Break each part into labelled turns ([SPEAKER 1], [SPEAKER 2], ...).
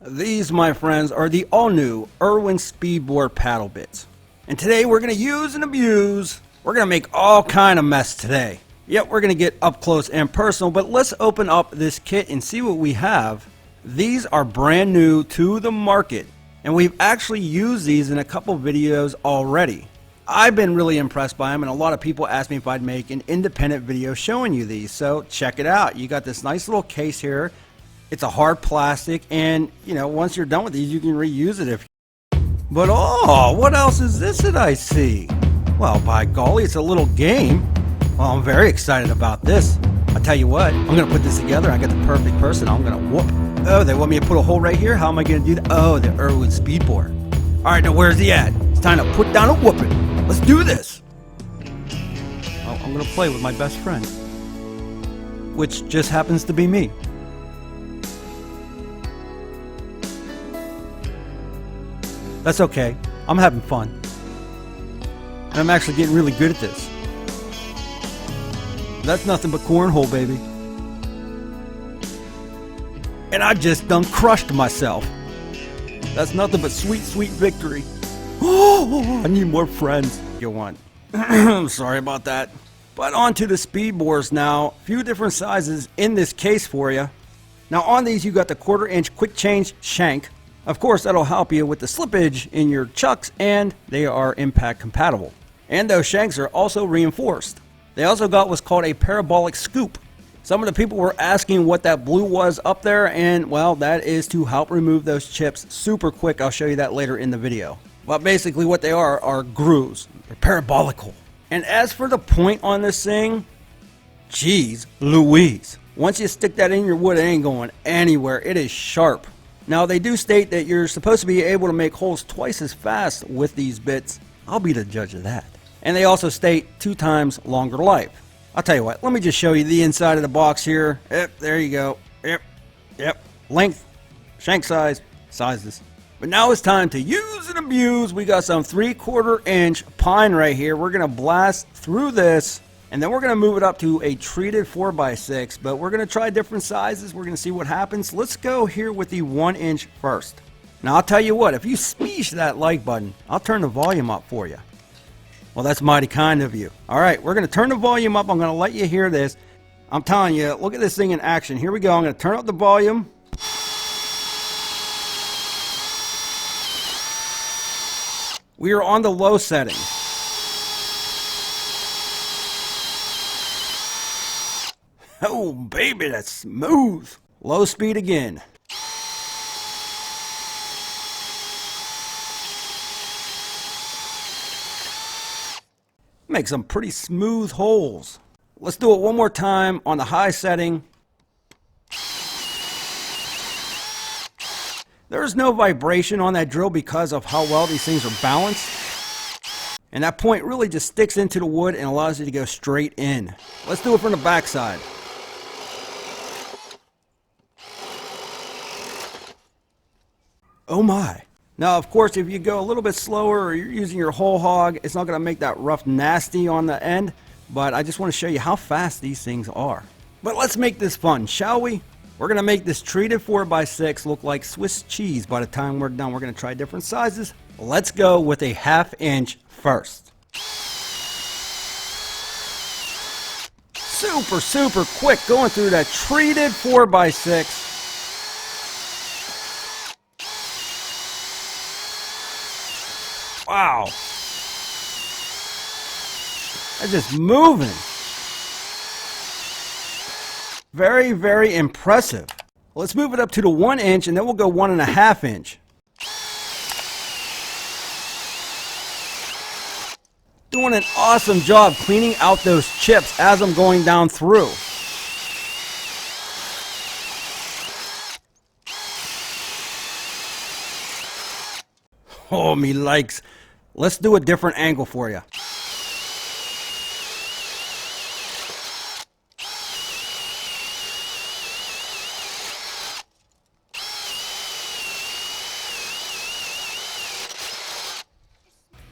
[SPEAKER 1] These, my friends, are the all-new IRWIN SPEEDBOR Paddle Bits. And today we're going to use and abuse. We're going to make all kind of mess today. Yep, we're going to get up close and personal, but let's open up this kit and see what we have. These are brand new to the market, and we've actually used these in a couple videos already. I've been really impressed by them, and a lot of people asked me if I'd make an independent video showing you these, so check it out. You got this nice little case here. It's a hard plastic, and you know, once you're done with these, you can reuse it if you... But oh, what else is this that I see? Well, by golly, it's a little game. Well, I'm very excited about this. I'll tell you what, I'm gonna put this together. I got the perfect person. I'm gonna whoop. Oh, they want me to put a hole right here? How am I gonna do that? Oh, the IRWIN SPEEDBOR. All right, now where's he at? It's time to put down a whooping. Let's do this. Oh, I'm gonna play with my best friend, which just happens to be me. That's okay. I'm having fun. And I'm actually getting really good at this. That's nothing but cornhole, baby. And I just done crushed myself. That's nothing but sweet, sweet victory. Oh, I need more friends. You want? Sorry about that. But on to the SPEEDBORs now. A few different sizes in this case for you. Now on these you got the 1/4 inch quick change shank. Of course, that'll help you with the slippage in your chucks, and they are impact compatible. And those shanks are also reinforced. They also got what's called a parabolic scoop. Some of the people were asking what that blue was up there, and well, that is to help remove those chips super quick. I'll show you that later in the video. But basically what they are grooves. They're parabolical. And as for the point on this thing, geez Louise. Once you stick that in your wood, it ain't going anywhere. It is sharp. Now they do state that you're supposed to be able to make holes twice as fast with these bits. I'll be the judge of that. And they also state 2 times longer life. I'll tell you what, let me just show you the inside of the box here. Yep, there you go. Yep. Length, shank size, sizes. But now it's time to use and abuse. We got some 3/4 inch pine right here. We're gonna blast through this, and then we're going to move it up to a treated 4x6, but we're going to try different sizes. We're going to see what happens. Let's go here with the 1 inch first. Now I'll tell you what, if you smash that like button, I'll turn the volume up for you. Well, that's mighty kind of you. All right, we're going to turn the volume up. I'm going to let you hear this. I'm telling you, look at this thing in action. Here we go. I'm going to turn up the volume. We are on the low setting. Oh, baby, that's smooth. Low speed again. Make some pretty smooth holes. Let's do it one more time on the high setting. There's no vibration on that drill because of how well these things are balanced. And that point really just sticks into the wood and allows you to go straight in. Let's do it from the back side. Oh my. Now of course if you go a little bit slower or you're using your whole hog, it's not going to make that rough nasty on the end, but I just want to show you how fast these things are. But let's make this fun, shall we? We're going to make this treated 4x6 look like Swiss cheese by the time we're done. We're going to try different sizes. Let's go with a 1/2 inch first. Super quick going through that treated 4x6. Wow. That's just moving. Very, very impressive. Let's move it up to the 1 inch and then we'll go 1.5 inch. Doing an awesome job cleaning out those chips as I'm going down through. Oh, me likes. Let's do a different angle for you.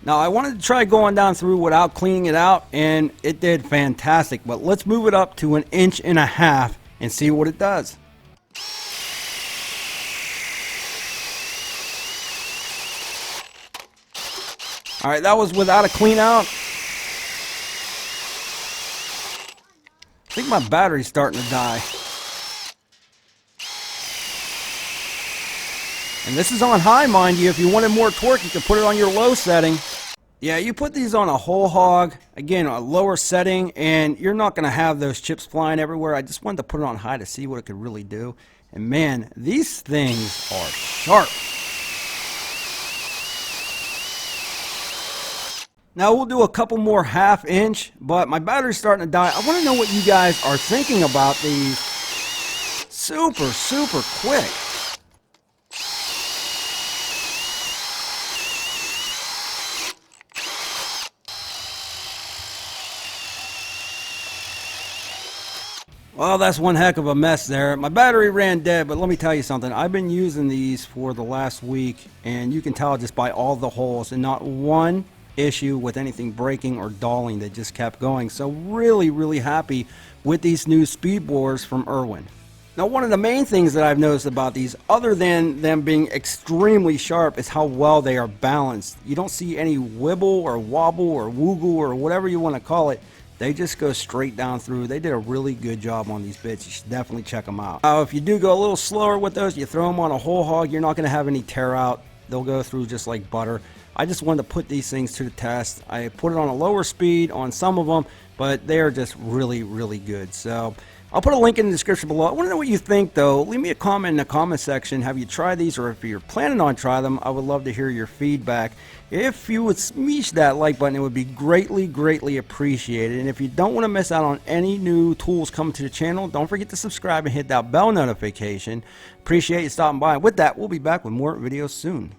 [SPEAKER 1] Now I wanted to try going down through without cleaning it out, and it did fantastic. But let's move it up to 1.5 inches and see what it does. Alright, that was without a clean out. I think my battery's starting to die. And this is on high, mind you. If you wanted more torque, you can put it on your low setting. Yeah, you put these on a whole hog, again, a lower setting, and you're not going to have those chips flying everywhere. I just wanted to put it on high to see what it could really do. And man, these things are sharp. Now we'll do a couple more half-inch, but my battery's starting to die. I want to know what you guys are thinking about these super quick. Well, that's one heck of a mess there. My battery ran dead, but let me tell you something. I've been using these for the last week, and you can tell just by all the holes, and not one issue with anything breaking or dulling. They just kept going. So really happy with these new SPEEDBORs from IRWIN. Now, one of the main things that I've noticed about these, other than them being extremely sharp, is how well they are balanced. You don't see any wibble or wobble or woogle or whatever you want to call it. They just go straight down through. They did a really good job on these bits. You should definitely check them out. Now, if you do go a little slower with those, you throw them on a whole hog, you're not going to have any tear out. They'll go through just like butter. I just wanted to put these things to the test. I put it on a lower speed on some of them, but they are just really good. So I'll put a link in the description below. I want to know what you think, though. Leave me a comment in the comment section. Have you tried these, or if you're planning on trying them, I would love to hear your feedback. If you would smash that like button, it would be greatly appreciated. And if you don't want to miss out on any new tools coming to the channel, don't forget to subscribe and hit that bell notification. Appreciate you stopping by. With that, we'll be back with more videos soon.